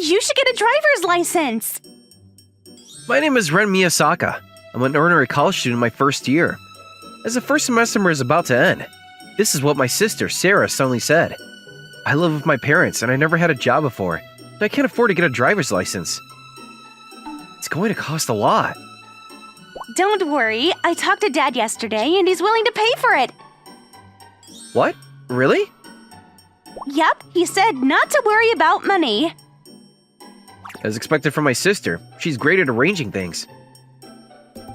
You should get a driver's license! My name is Ren Miyasaka. I'm an ordinary college student in my first year. As the first semester is about to end, this is what my sister, Sarah, suddenly said. I live with my parents and I never had a job before, so I can't afford to get a driver's license. It's going to cost a lot. Don't worry, I talked to Dad yesterday and he's willing to pay for it. What? Really? Yep, he said not to worry about money. As expected from my sister, she's great at arranging things.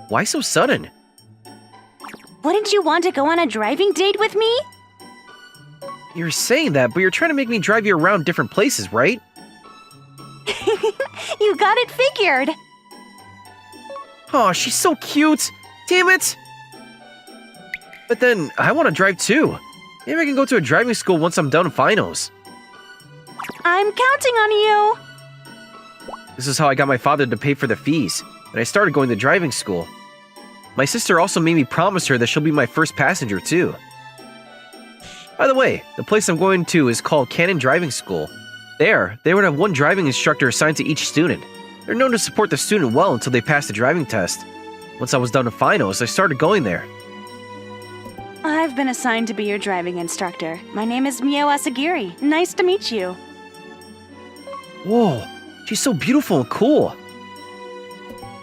Why so sudden? Wouldn't you want to go on a driving date with me? You're saying that, but you're trying to make me drive you around different places, right? You got it figured. Oh, she's so cute! Damn it! But then, I want to drive too. Maybe I can go to a driving school once I'm done finals. I'm counting on you. This is how I got my father to pay for the fees, and I started going to driving school. My sister also made me promise her that she'll be my first passenger too. By the way, the place I'm going to is called Cannon Driving School. There, they would have one driving instructor assigned to each student. They're known to support the student well until they pass the driving test. Once I was done with finals, I started going there. I've been assigned to be your driving instructor. My name is Mio Asagiri. Nice to meet you. Whoa, she's so beautiful and cool.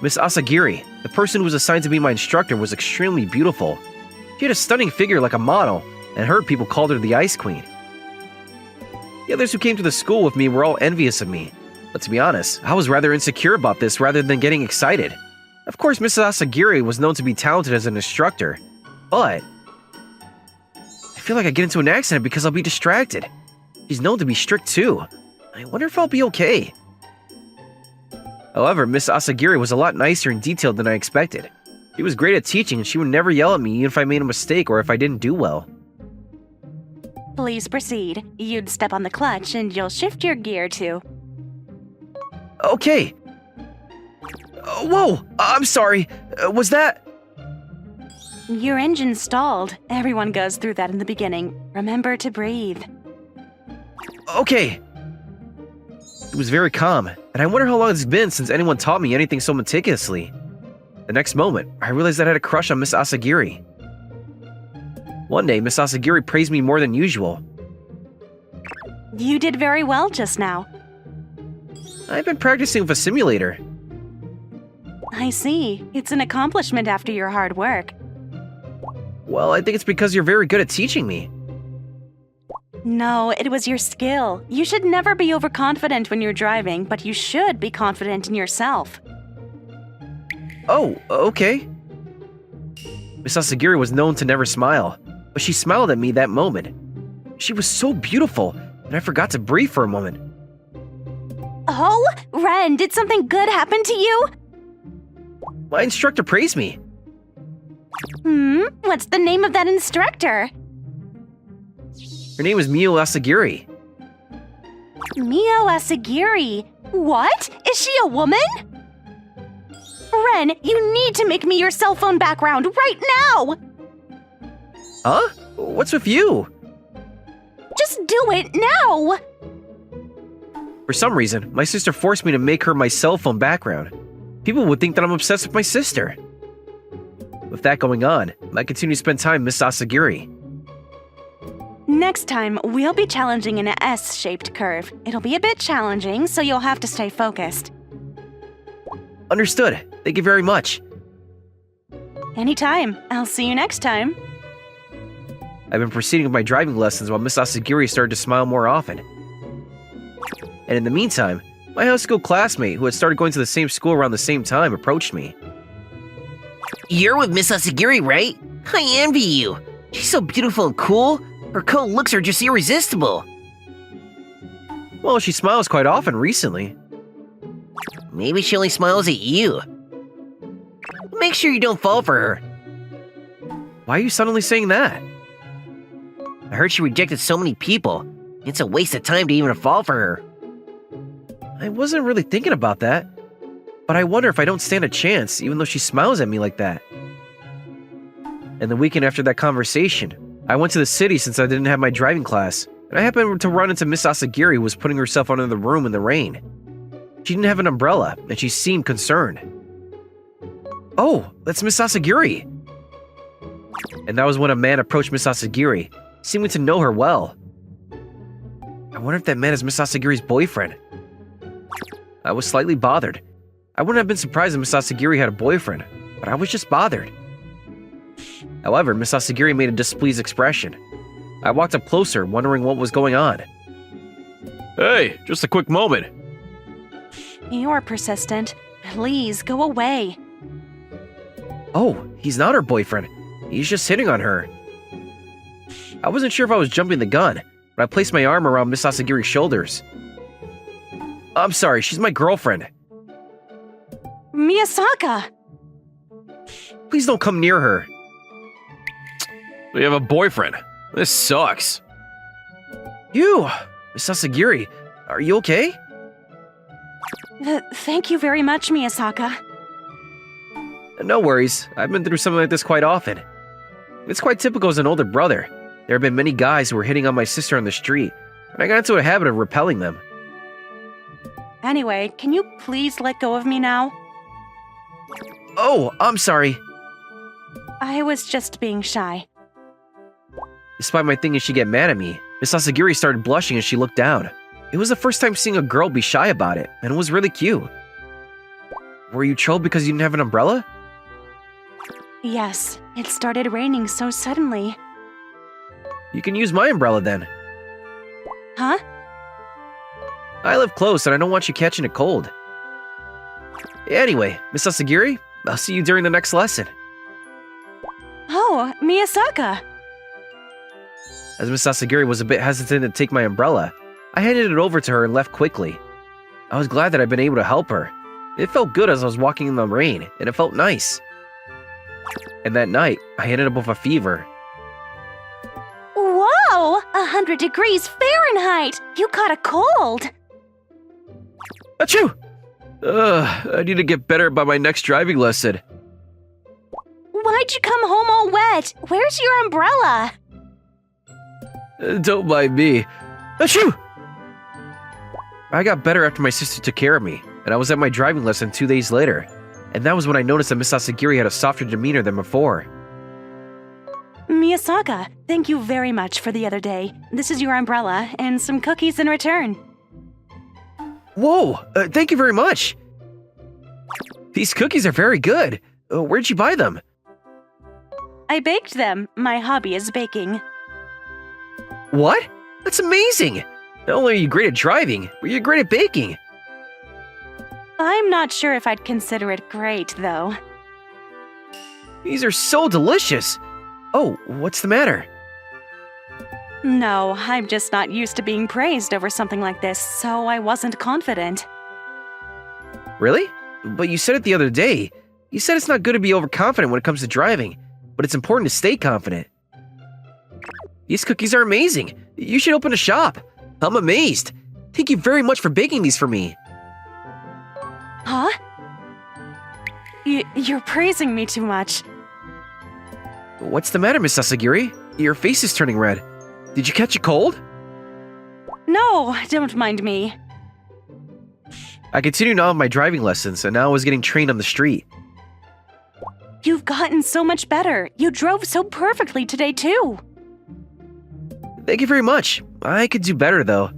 Miss Asagiri, the person who was assigned to be my instructor, was extremely beautiful. She had a stunning figure like a model, and I heard people called her the Ice Queen. The others who came to the school with me were all envious of me. But to be honest, I was rather insecure about this rather than getting excited. Of course, Miss Asagiri was known to be talented as an instructor, but I feel like I get into an accident because I'll be distracted. She's known to be strict too. I wonder if I'll be okay. However, Miss Asagiri was a lot nicer and detailed than I expected. She was great at teaching and she would never yell at me even if I made a mistake or if I didn't do well. Please proceed. You'd step on the clutch and you'll shift your gear to... Okay. Whoa, I'm sorry. Was that... Your engine stalled. Everyone goes through that in the beginning. Remember to breathe. Okay. It was very calm, and I wonder how long it's been since anyone taught me anything so meticulously. The next moment, I realized that I had a crush on Miss Asagiri. One day, Miss Asagiri praised me more than usual. You did very well just now. I've been practicing with a simulator. I see. It's an accomplishment after your hard work. Well, I think it's because you're very good at teaching me. No, it was your skill. You should never be overconfident when you're driving, but you should be confident in yourself. Oh, okay. Miss Asagiri was known to never smile, but she smiled at me that moment. She was so beautiful, and I forgot to breathe for a moment. Oh, Ren, did something good happen to you? My instructor praised me. What's the name of that instructor? Her name is Mio Asagiri. Mio Asagiri? What? Is she a woman? Ren, you need to make me your cell phone background right now! Huh? What's with you? Just do it now! For some reason, my sister forced me to make her my cell phone background. People would think that I'm obsessed with my sister. With that going on, I continue to spend time with Miss Asagiri. Next time, we'll be challenging an S-shaped curve. It'll be a bit challenging, so you'll have to stay focused. Understood. Thank you very much. Anytime. I'll see you next time. I've been proceeding with my driving lessons while Miss Asagiri started to smile more often. And in the meantime, my high school classmate, who had started going to the same school around the same time, approached me. You're with Miss Asagiri, right? I envy you. She's so beautiful and cool. Her cool looks are just irresistible. Well, she smiles quite often recently. Maybe she only smiles at you. Make sure you don't fall for her. Why are you suddenly saying that? I heard she rejected so many people. It's a waste of time to even fall for her. I wasn't really thinking about that. But I wonder if I don't stand a chance, even though she smiles at me like that. And the weekend after that conversation, I went to the city since I didn't have my driving class, and I happened to run into Miss Asagiri, who was putting herself under the room in the rain. She didn't have an umbrella, and she seemed concerned. Oh, that's Miss Asagiri! And that was when a man approached Miss Asagiri, seeming to know her well. I wonder if that man is Miss Asagiri's boyfriend. I was slightly bothered. I wouldn't have been surprised if Miss Asagiri had a boyfriend, but I was just bothered. However, Miss Asagiri made a displeased expression. I walked up closer, wondering what was going on. Hey, just a quick moment. You're persistent. Please, go away. Oh, he's not her boyfriend. He's just hitting on her. I wasn't sure if I was jumping the gun, but I placed my arm around Miss Asagiri's shoulders. I'm sorry, she's my girlfriend. Miyasaka! Please don't come near her. We have a boyfriend. This sucks. You, Miss Asagiri, are you okay? Thank you very much, Miyasaka. No worries. I've been through something like this quite often. It's quite typical as an older brother. There have been many guys who were hitting on my sister on the street, and I got into a habit of repelling them. Anyway, can you please let go of me now? Oh, I'm sorry. I was just being shy. Despite my thinking she'd get mad at me, Miss Asagiri started blushing as she looked down. It was the first time seeing a girl be shy about it, and it was really cute. Were you trolled because you didn't have an umbrella? Yes, it started raining so suddenly. You can use my umbrella then. Huh? I live close and I don't want you catching a cold. Anyway, Miss Asagiri, I'll see you during the next lesson. Oh, Miyasaka! As Miss Asagiri was a bit hesitant to take my umbrella, I handed it over to her and left quickly. I was glad that I'd been able to help her. It felt good as I was walking in the rain, and it felt nice. And that night, I ended up with a fever. Whoa! 100 degrees Fahrenheit! You caught a cold! Achoo! I need to get better by my next driving lesson. Why'd you come home all wet? Where's your umbrella? Don't mind me. Achoo! I got better after my sister took care of me, and I was at my driving lesson 2 days later. And that was when I noticed that Miss Asagiri had a softer demeanor than before. Miyasaka, thank you very much for the other day. This is your umbrella and some cookies in return. Whoa! Thank you very much! These cookies are very good. Where'd you buy them? I baked them. My hobby is baking. What? That's amazing! Not only are you great at driving, but you're great at baking. I'm not sure if I'd consider it great, though. These are so delicious! Oh, what's the matter? No, I'm just not used to being praised over something like this, so I wasn't confident. Really? But you said it the other day. You said it's not good to be overconfident when it comes to driving, but it's important to stay confident. These cookies are amazing. You should open a shop. I'm amazed. Thank you very much for baking these for me. Huh? You're praising me too much. What's the matter, Miss Asagiri? Your face is turning red. Did you catch a cold? No, don't mind me. I continued on with my driving lessons, and now I was getting trained on the street. You've gotten so much better. You drove so perfectly today, too. Thank you very much. I could do better, though.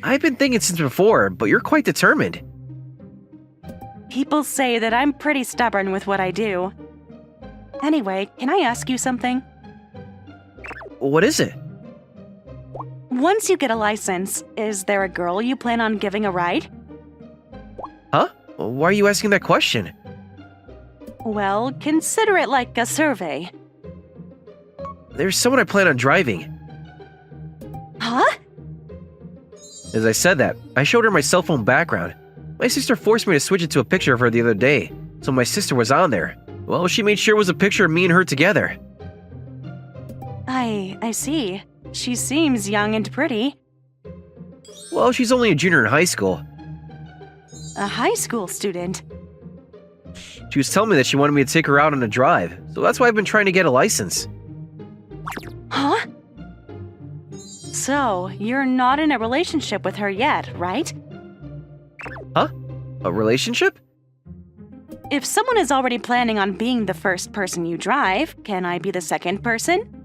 I've been thinking since before, but you're quite determined. People say that I'm pretty stubborn with what I do. Anyway, can I ask you something? What is it? Once you get a license, is there a girl you plan on giving a ride? Huh? Why are you asking that question? Well, consider it like a survey. There's someone I plan on driving. Huh? As I said that, I showed her my cell phone background. My sister forced me to switch it to a picture of her the other day, so my sister was on there. Well, she made sure it was a picture of me and her together. I see. She seems young and pretty. Well, she's only a junior in high school. A high school student. She was telling me that she wanted me to take her out on a drive, so that's why I've been trying to get a license. Huh? So, you're not in a relationship with her yet, right? A relationship? If someone is already planning on being the first person you drive, can I be the second person?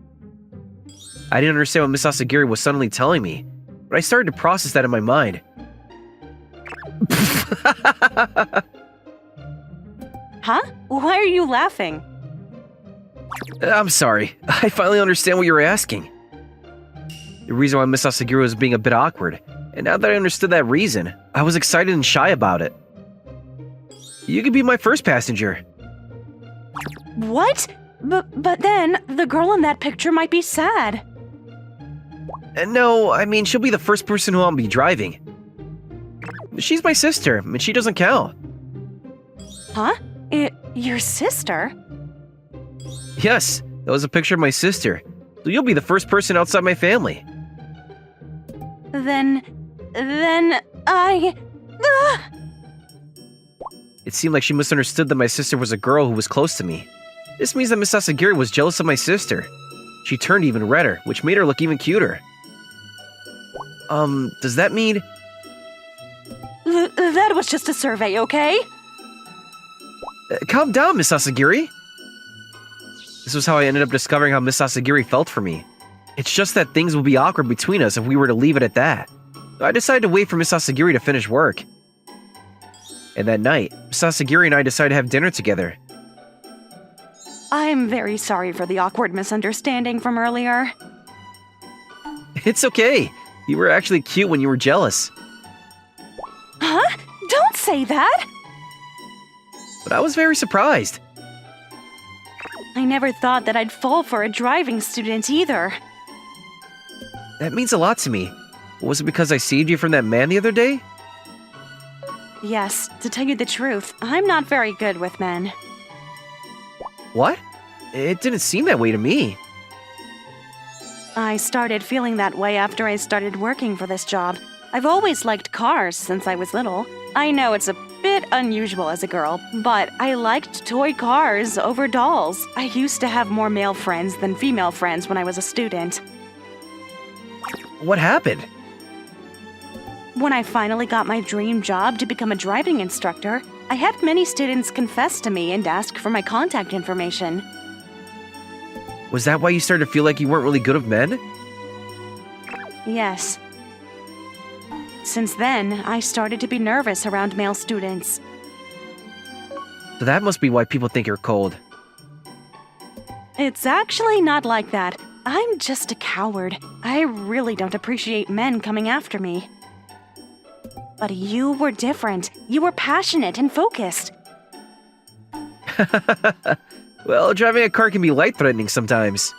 I didn't understand what Miss Asagiri was suddenly telling me, but I started to process that in my mind. Huh? Why are you laughing? I'm sorry. I finally understand what you were asking. The reason why Miss Asagiri was being a bit awkward, and now that I understood that reason, I was excited and shy about it. You could be my first passenger. What? But then, the girl in that picture might be sad. No, I mean, she'll be the first person who I'll be driving. She's my sister, and she doesn't count. Huh? Your sister? Yes, that was a picture of my sister, so you'll be the first person outside my family. Then I... It seemed like she misunderstood that my sister was a girl who was close to me. This means that Miss Asagiri was jealous of my sister. She turned even redder, which made her look even cuter. Does that mean... That was just a survey, okay? Calm down, Miss Asagiri. This was how I ended up discovering how Miss Asagiri felt for me. It's just that things would be awkward between us if we were to leave it at that. So I decided to wait for Miss Asagiri to finish work. And that night, Miss Asagiri and I decided to have dinner together. I'm very sorry for the awkward misunderstanding from earlier. It's okay. You were actually cute when you were jealous. Huh? Don't say that! But I was very surprised. I never thought that I'd fall for a driving student either. That means a lot to me. Was it because I saved you from that man the other day? Yes, to tell you the truth, I'm not very good with men. What? It didn't seem that way to me. I started feeling that way after I started working for this job. I've always liked cars since I was little. I know it's a bit unusual as a girl, but I liked toy cars over dolls. I used to have more male friends than female friends when I was a student. What happened? When I finally got my dream job to become a driving instructor, I had many students confess to me and ask for my contact information. Was that why you started to feel like you weren't really good with men? Yes. Since then, I started to be nervous around male students. So that must be why people think you're cold. It's actually not like that. I'm just a coward. I really don't appreciate men coming after me. But you were different. You were passionate and focused. Well, driving a car can be light-threatening sometimes.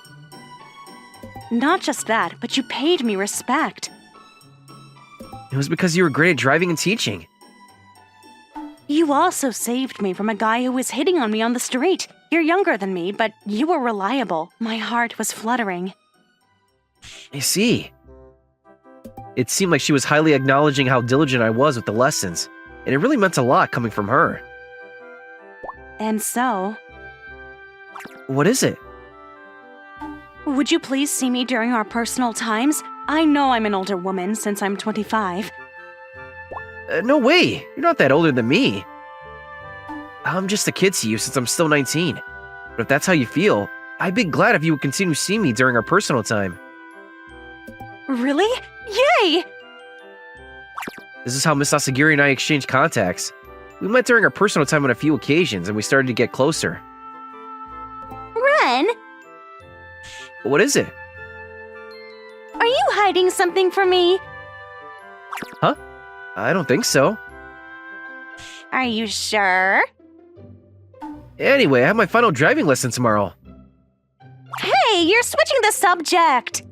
Not just that, but you paid me respect. It was because you were great at driving and teaching. You also saved me from a guy who was hitting on me on the street. You're younger than me, but you were reliable. My heart was fluttering. I see. It seemed like she was highly acknowledging how diligent I was with the lessons, and it really meant a lot coming from her. And so, What is it? would you please see me during our personal times? I know I'm an older woman since I'm 25. No way! You're not that older than me. I'm just a kid to you since I'm still 19. But if that's how you feel, I'd be glad if you would continue seeing me during our personal time. Really? Yay! This is how Miss Asagiri and I exchanged contacts. We met during our personal time on a few occasions, and we started to get closer. Ren, What is it? are you hiding something from me? Huh? I don't think so. Are you sure? Anyway, I have my final driving lesson tomorrow. Hey, you're switching the subject!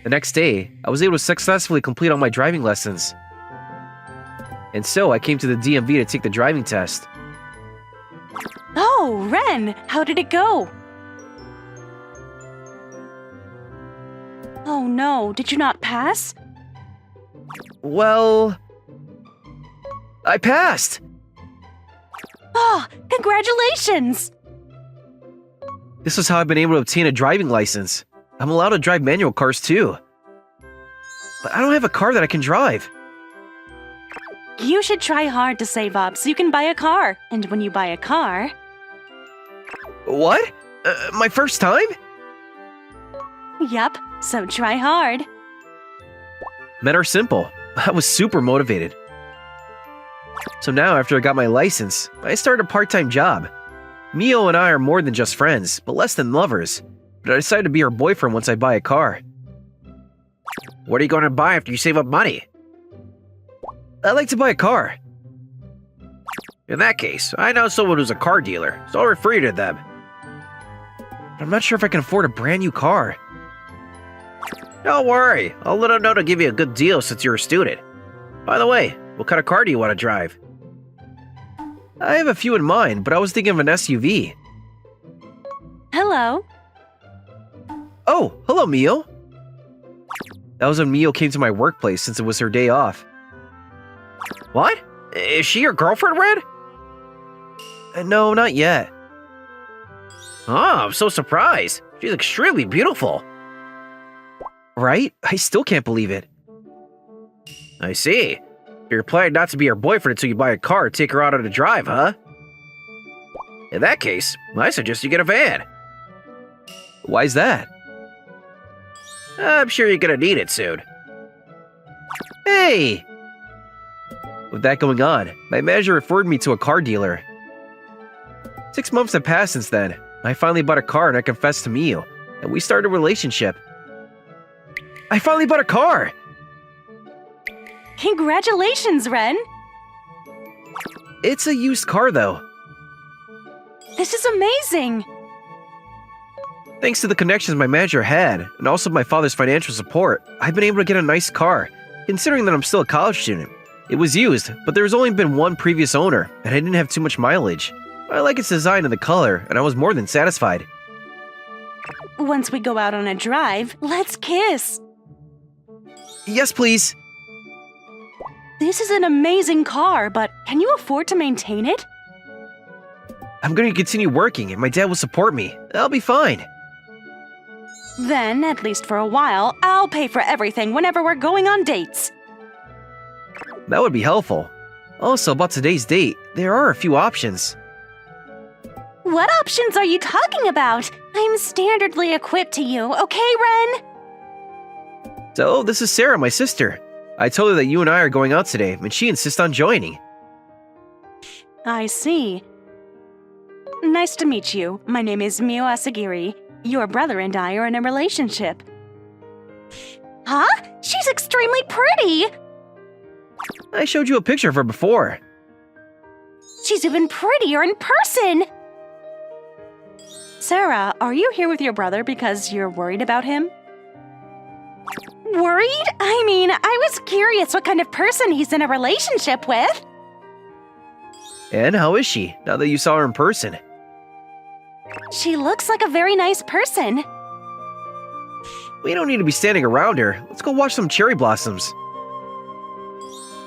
The next day, I was able to successfully complete all my driving lessons. And so I came to the DMV to take the driving test. Oh, Ren, how did it go? Oh no, did you not pass? Well, I passed! Oh, congratulations! This is how I've been able to obtain a driving license. I'm allowed to drive manual cars too. But I don't have a car that I can drive. You should try hard to save up so you can buy a car. And when you buy a car... What? My first time? Yup, so try hard. Men are simple. I was super motivated. So now, after I got my license, I started a part-time job. Mio and I are more than just friends, but less than lovers. But I decided to be her boyfriend once I buy a car. What are you going to buy after you save up money? I'd like to buy a car. In that case, I know someone who's a car dealer, so I'll refer you to them. But I'm not sure if I can afford a brand new car. Don't worry, I'll let them know to give you a good deal since you're a student. By the way, what kind of car do you want to drive? I have a few in mind, but I was thinking of an SUV. Hello. Oh, hello, Mio. That was when Mio came to my workplace since it was her day off. What? Is she your girlfriend, Red? No, not yet. Oh, I'm so surprised. She's extremely beautiful. Right? I still can't believe it. I see. You're planning not to be her boyfriend until you buy a car and take her out on a drive, huh? In that case, I suggest you get a van. Why's that? I'm sure you're gonna need it soon. Hey! With that going on, my manager referred me to a car dealer. 6 months have passed since then. I finally bought a car and I confessed to Mio, and we started a relationship. I finally bought a car! Congratulations, Ren. It's a used car, though. This is amazing. Thanks to the connections my manager had, and also my father's financial support, I've been able to get a nice car, considering that I'm still a college student. It was used, but there's only been one previous owner, and I didn't have too much mileage. I like its design and the color, and I was more than satisfied. Once we go out on a drive, let's kiss. Yes, please. This is an amazing car, but can you afford to maintain it? I'm going to continue working, and my dad will support me. I'll be fine. Then, at least for a while, I'll pay for everything whenever we're going on dates. That would be helpful. Also, about today's date, there are a few options. What options are you talking about? I'm standardly equipped to you, okay, Ren? So, this is Sarah, my sister. I told her that you and I are going out today, and she insists on joining. I see. Nice to meet you. My name is Mio Asagiri. Your brother and I are in a relationship. Huh? She's extremely pretty! I showed you a picture of her before. She's even prettier in person! Sarah, are you here with your brother because you're worried about him? Worried? I mean, I was curious what kind of person he's in a relationship with. And how is she, now that you saw her in person? She looks like a very nice person. We don't need to be standing around her. Let's go watch some cherry blossoms.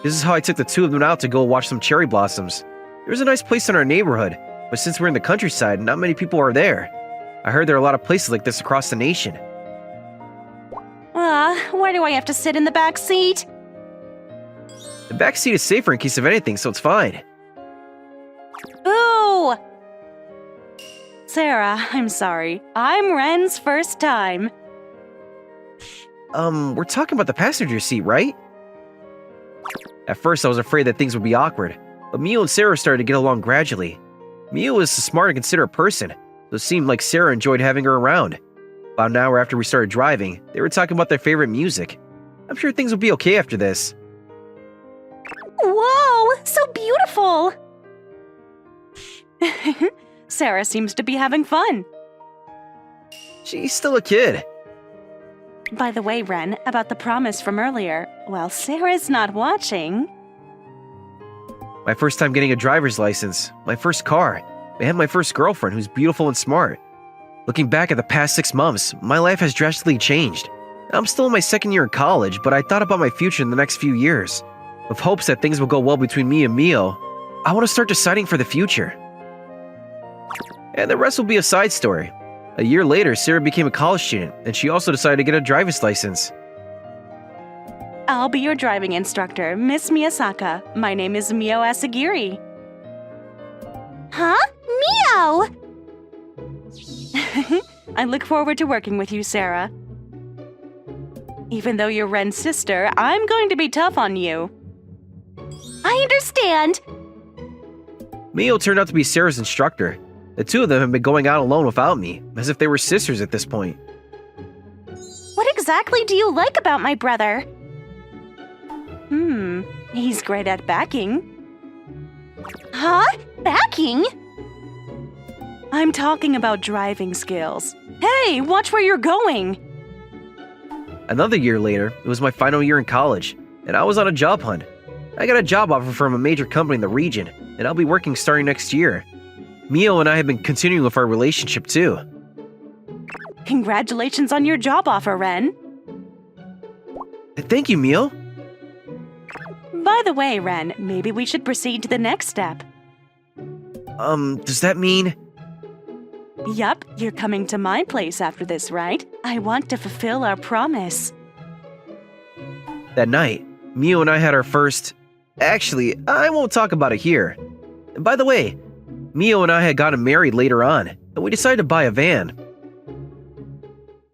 This is how I took the two of them out to go watch some cherry blossoms. There's a nice place in our neighborhood, but since we're in the countryside, not many people are there. I heard there are a lot of places like this across the nation. Why do I have to sit in the back seat? The back seat is safer in case of anything, so it's fine. Boo! Sarah, I'm sorry. I'm Ren's first time. We're talking about the passenger seat, right? At first, I was afraid that things would be awkward, but Mio and Sarah started to get along gradually. Mio is a smart and considerate person, so it seemed like Sarah enjoyed having her around. About an hour after we started driving, they were talking about their favorite music. I'm sure things will be okay after this. Whoa, so beautiful! Sarah seems to be having fun. She's still a kid. By the way, Ren, about the promise from earlier, while Sarah's not watching... My first time getting a driver's license, my first car, and my first girlfriend who's beautiful and smart. Looking back at the past 6 months, my life has drastically changed. I'm still in my second year in college, but I thought about my future in the next few years. With hopes that things will go well between me and Mio, I want to start deciding for the future. And the rest will be a side story. A year later, Sarah became a college student, and she also decided to get a driver's license. I'll be your driving instructor, Miss Miyasaka. My name is Mio Asagiri. Huh? Mio! I look forward to working with you, Sarah. Even though you're Ren's sister, I'm going to be tough on you. I understand. Mio turned out to be Sarah's instructor. The two of them have been going out alone without me, as if they were sisters at this point. What exactly do you like about my brother? He's great at backing. Huh? Backing? I'm talking about driving skills. Hey, watch where you're going! Another year later, it was my final year in college, and I was on a job hunt. I got a job offer from a major company in the region, and I'll be working starting next year. Mio and I have been continuing with our relationship too. Congratulations on your job offer, Ren. Thank you, Mio. By the way, Ren, maybe we should proceed to the next step. Does that mean... Yup, you're coming to my place after this, right? I want to fulfill our promise. That night, Mio and I had our first... Actually, I won't talk about it here. By the way, Mio and I had gotten married later on, and we decided to buy a van.